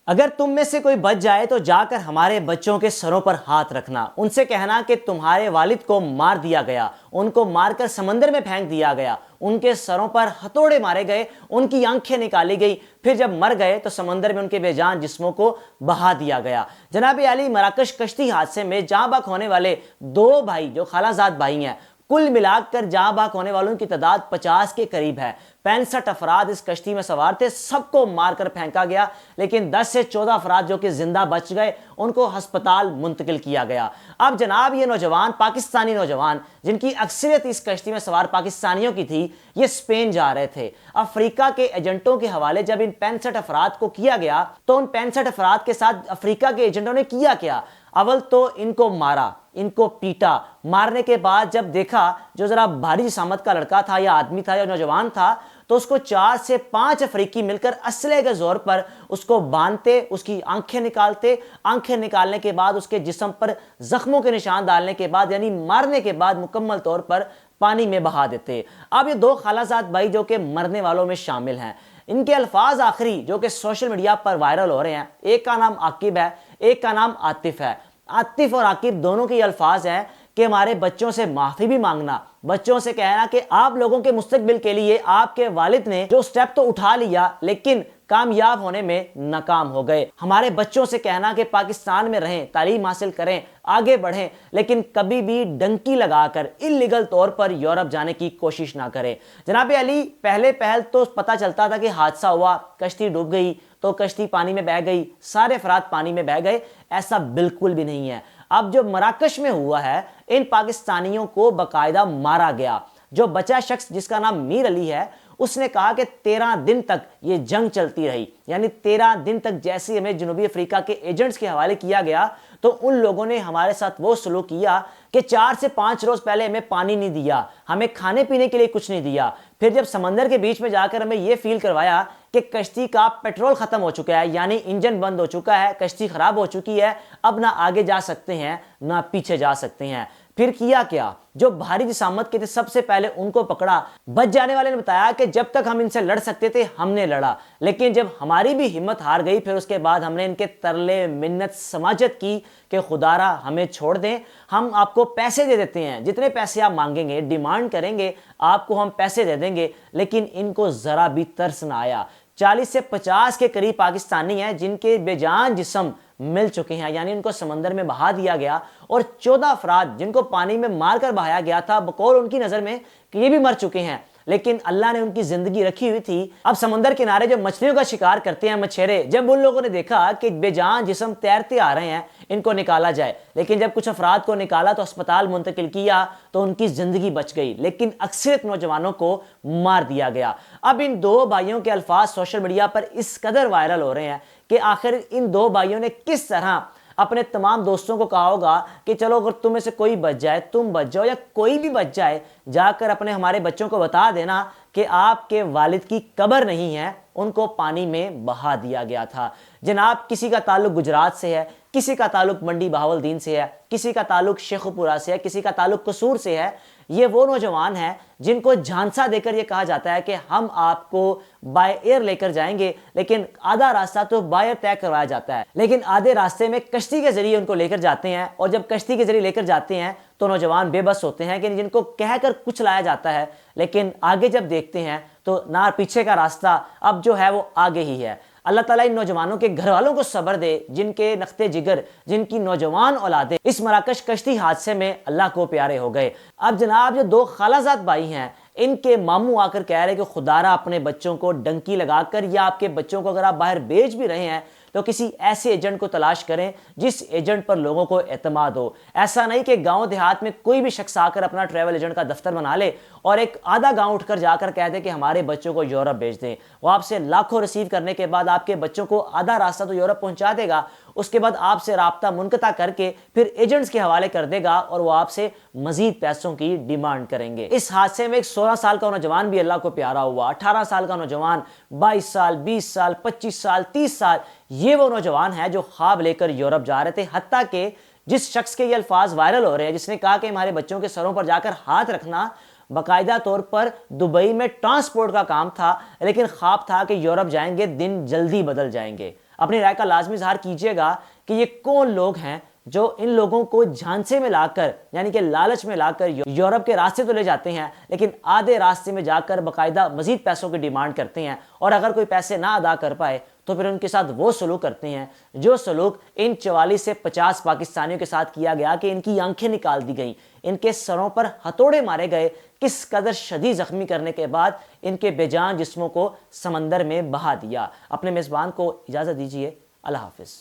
اگر تم میں سے کوئی بچ جائے تو جا کر ہمارے بچوں کے سروں پر ہاتھ رکھنا، ان سے کہنا کہ تمہارے والد کو مار دیا گیا، ان کو مار کر سمندر میں پھینک دیا گیا، ان کے سروں پر ہتھوڑے مارے گئے، ان کی آنکھیں نکالی گئی، پھر جب مر گئے تو سمندر میں ان کے بے جان جسموں کو بہا دیا گیا۔ جناب علی، مراکش کشتی حادثے میں جاں بحق ہونے والے دو بھائی جو خالہ زاد بھائی ہیں، کل ملا کر جاں بحق ہونے والوں کی تعداد 50 کے قریب ہے۔ 65 افراد اس کشتی میں سوار تھے، سب کو مار کر پھینکا گیا، لیکن 10 سے 14 افراد جو کہ زندہ بچ گئے ان کو ہسپتال منتقل کیا گیا۔ اب جناب یہ نوجوان، پاکستانی نوجوان جن کی اکثریت اس کشتی میں سوار پاکستانیوں کی تھی، یہ اسپین جا رہے تھے۔ افریقہ کے ایجنٹوں کے حوالے جب ان 65 افراد کو کیا گیا تو ان 65 افراد کے ساتھ افریقہ کے ایجنٹوں نے کیا اول تو ان کو مارا، ان کو پیٹا، مارنے کے بعد جب دیکھا جو ذرا بھاری جسامت کا لڑکا تھا یا آدمی تھا یا نوجوان تھا، تو اس کو 4 سے 5 افریقی مل کر اسلحے کے زور پر اس کو باندھتے، اس کی آنکھیں نکالتے، آنکھیں نکالنے کے بعد اس کے جسم پر زخموں کے نشان ڈالنے کے بعد، یعنی مارنے کے بعد مکمل طور پر پانی میں بہا دیتے۔ اب یہ دو خالہ زاد بھائی جو کہ مرنے والوں میں شامل ہیں، ان کے الفاظ آخری جو کہ سوشل میڈیا پر وائرل ہو رہے ہیں، ایک کا نام عاقب ہے، ایک کا نام عاطف ہے۔ عاطف اور عاقب دونوں کے الفاظ ہیں کہ ہمارے بچوں سے معافی بھی مانگنا، بچوں سے کہنا کہ آپ لوگوں کے مستقبل کے لیے آپ کے والد نے جو سٹیپ تو اٹھا لیا لیکن کامیاب ہونے میں ناکام ہو گئے۔ ہمارے بچوں سے کہنا کہ پاکستان میں رہیں، تعلیم حاصل کریں، آگے بڑھیں، لیکن کبھی بھی ڈنکی لگا کر انلیگل طور پر یورپ جانے کی کوشش نہ کریں۔ جناب علی، پہلے پہل تو پتہ چلتا تھا کہ حادثہ ہوا، کشتی ڈوب گئی تو کشتی پانی میں بہہ گئی، سارے افراد پانی میں بہہ گئے، ایسا بالکل بھی نہیں ہے۔ اب جو مراکش میں ہوا ہے، ان پاکستانیوں کو باقاعدہ مارا گیا۔ جو بچہ شخص جس کا نام میر علی ہے، اس نے کہا کہ 13 دن تک یہ جنگ چلتی رہی، یعنی 13 دن تک جیسے ہمیں جنوبی افریقہ کے ایجنٹس کے حوالے کیا گیا تو ان لوگوں نے ہمارے ساتھ وہ سلوک کیا کہ 4 سے 5 روز پہلے ہمیں پانی نہیں دیا، ہمیں کھانے پینے کے لیے کچھ نہیں دیا، پھر جب سمندر کے بیچ میں جا کر ہمیں یہ فیل کروایا کہ کشتی کا پیٹرول ختم ہو چکا ہے، یعنی انجن بند ہو چکا ہے، کشتی خراب ہو چکی ہے، اب نہ آگے جا سکتے ہیں نہ پیچھے جا سکتے ہیں، پھر کیا جو بھاری جسامت کے تھے سب سے پہلے ان کو پکڑا۔ بچ جانے والے نے بتایا کہ جب تک ہم ان سے لڑ سکتے تھے ہم نے لڑا، لیکن جب ہماری بھی ہمت ہار گئی پھر اس کے بعد ہم نے ان کے ترلے منت سماجت کی کہ خدا را ہمیں چھوڑ دیں، ہم آپ کو پیسے دے دیتے ہیں، جتنے پیسے آپ مانگیں گے، ڈیمانڈ کریں گے آپ کو ہم پیسے دے دیں گے۔ لیکن ان کو ذرا بھی ترس نہ آیا۔ 40 سے 50 کے قریب پاکستانی ہیں جن کے بے جان جسم مل چکے ہیں، یعنی ان کو سمندر میں بہا دیا گیا، اور 14 افراد جن کو پانی میں مار کر بہایا گیا تھا، بقول ان کی نظر میں کہ یہ بھی مر چکے ہیں، لیکن اللہ نے ان کی زندگی رکھی ہوئی تھی۔ اب سمندر کنارے جو مچھلیوں کا شکار کرتے ہیں مچھیرے، جب ان لوگوں نے دیکھا کہ بے جان جسم تیرتے آ رہے ہیں، ان کو نکالا جائے، لیکن جب کچھ افراد کو نکالا تو اسپتال منتقل کیا تو ان کی زندگی بچ گئی، لیکن اکثریت نوجوانوں کو مار دیا گیا۔ اب ان دو بھائیوں کے الفاظ سوشل میڈیا پر اس قدر وائرل ہو رہے ہیں کہ آخر ان دو بھائیوں نے کس طرح اپنے تمام دوستوں کو کہا ہوگا کہ چلو اگر تم میں سے کوئی بچ جائے، تم بچ جاؤ، یا کوئی بھی بچ جائے، جا کر اپنے ہمارے بچوں کو بتا دینا کہ آپ کے والد کی قبر نہیں ہے، ان کو پانی میں بہا دیا گیا تھا۔ جناب، کسی کا تعلق گجرات سے ہے، کسی کا تعلق منڈی بہاولدین سے ہے، کسی کا تعلق شیخوپورہ سے ہے، کسی کا تعلق قصور سے ہے۔ یہ وہ نوجوان ہیں جن کو جھانسا دے کر یہ کہا جاتا ہے کہ ہم آپ کو بائی ایئر لے کر جائیں گے، لیکن آدھا راستہ تو بائی ایئر طے کروایا جاتا ہے، لیکن آدھے راستے میں کشتی کے ذریعے ان کو لے کر جاتے ہیں، اور جب کشتی کے ذریعے لے کر جاتے ہیں تو نوجوان بے بس ہوتے ہیں کہ جن کو کہہ کر کچھ لایا جاتا ہے، لیکن آگے جب دیکھتے ہیں تو نہ پیچھے کا راستہ اب جو ہے وہ آگے ہی ہے۔ اللہ تعالیٰ ان نوجوانوں کے گھر والوں کو صبر دے، جن کے نقطے جگر، جن کی نوجوان اولادیں اس مراکش کشتی حادثے میں اللہ کو پیارے ہو گئے۔ اب جناب، جو دو خالہ زاد بھائی ہیں، ان کے ماموں آ کر کہہ رہے کہ خدا را اپنے بچوں کو ڈنکی لگا کر، یا آپ کے بچوں کو اگر آپ باہر بیچ بھی رہے ہیں تو کسی ایسے ایجنٹ کو تلاش کریں جس ایجنٹ پر لوگوں کو اعتماد ہو۔ ایسا نہیں کہ گاؤں دیہات میں کوئی بھی شخص آ کر اپنا ٹریول ایجنٹ کا دفتر بنا لے اور ایک آدھا گاؤں اٹھ کر جا کر کہہ دے کہ ہمارے بچوں کو یورپ بھیج دیں۔ وہ آپ سے لاکھوں ریسیو کرنے کے بعد آپ کے بچوں کو آدھا راستہ تو یورپ پہنچا دے گا، اس کے بعد آپ سے رابطہ منقطع کر کے پھر ایجنٹس کے حوالے کر دے گا، اور وہ آپ سے مزید پیسوں کی ڈیمانڈ کریں گے۔ اس حادثے میں ایک 16 سال کا نوجوان بھی اللہ کو پیارا ہوا، 18 سال کا نوجوان، 22 سال، 20 سال، 25 سال، 30 سال، یہ وہ نوجوان ہیں جو خواب لے کر یورپ جا رہے تھے۔ حتیٰ کہ جس شخص کے یہ الفاظ وائرل ہو رہے ہیں، جس نے کہا کہ ہمارے بچوں کے سروں پر جا کر ہاتھ رکھنا، باقاعدہ طور پر دبئی میں ٹرانسپورٹ کا کام تھا، لیکن خواب تھا کہ یورپ جائیں گے، دن جلدی بدل جائیں گے۔ اپنی رائے کا لازمی اظہار کیجیے گا کہ یہ کون لوگ ہیں جو ان لوگوں کو جھانسے میں لا کر یعنی کہ لالچ میں لا کر یورپ کے راستے تو لے جاتے ہیں، لیکن آدھے راستے میں جا کر باقاعدہ مزید پیسوں کی ڈیمانڈ کرتے ہیں، اور اگر کوئی پیسے نہ ادا کر پائے تو پھر ان کے ساتھ وہ سلوک کرتے ہیں جو سلوک ان 44 سے 50 پاکستانیوں کے ساتھ کیا گیا کہ ان کی آنکھیں نکال دی گئیں، ان کے سروں پر ہتھوڑے مارے گئے، کس قدر شدید زخمی کرنے کے بعد ان کے بے جان جسموں کو سمندر میں بہا دیا۔ اپنے میزبان کو اجازت دیجیے، اللہ حافظ۔